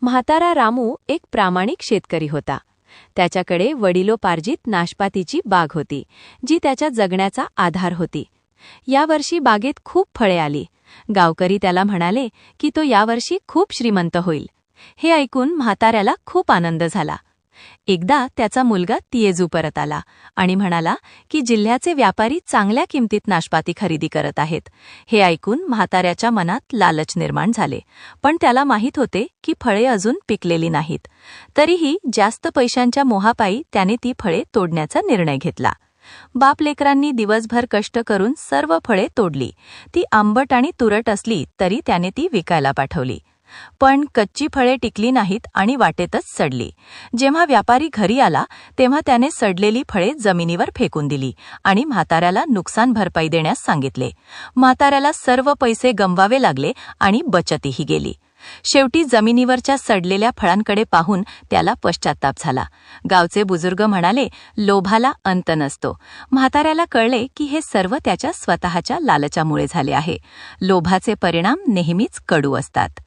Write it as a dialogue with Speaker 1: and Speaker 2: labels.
Speaker 1: म्हातारा रामू एक प्रामाणिक शेतकरी होता. त्याच्याकडे वडिलोपार्जित नाशपातीची बाग होती, जी त्याच्या जगण्याचा आधार होती. यावर्षी बागेत खूप फळे आली. गावकरी त्याला म्हणाले की तो यावर्षी खूप श्रीमंत होईल. हे ऐकून म्हाताऱ्याला खूप आनंद झाला. एकदा त्याचा मुलगा तियेजू परत आला आणि म्हणाला की जिल्ह्याचे व्यापारी चांगल्या किमतीत नाशपाती खरेदी करत आहेत. हे ऐकून म्हाताऱ्याच्या मनात लालच निर्माण झाले, पण त्याला माहीत होते की फळे अजून पिकलेली नाहीत. तरीही जास्त पैशांच्या मोहापायी त्याने ती फळे तोडण्याचा निर्णय घेतला. बाप-लेकरांनी दिवसभर कष्ट करून सर्व फळे तोडली. ती आंबट आणि तुरट असली तरी त्याने ती विकायला पाठवली. पण कच्ची फळे टिकली नाहीत आणि वाटेतच सडली. जेव्हा व्यापारी घरी आला तेव्हा त्याने सडलेली फळे जमिनीवर फेकून दिली आणि म्हाताऱ्याला नुकसान भरपाई देण्यास सांगितले. म्हाताऱ्याला सर्व पैसे गमवावे लागले आणि बचतही गेली. शेवटी जमिनीवरच्या सडलेल्या फळांकडे पाहून त्याला पश्चात्ताप झाला. गावचे बुजुर्ग म्हणाले, लोभाला अंत नसतो. म्हाताऱ्याला कळले की हे सर्व त्याच्या स्वतःच्या लालचामुळे झाले आहे. लोभाचे परिणाम नेहमीच कडू असतात.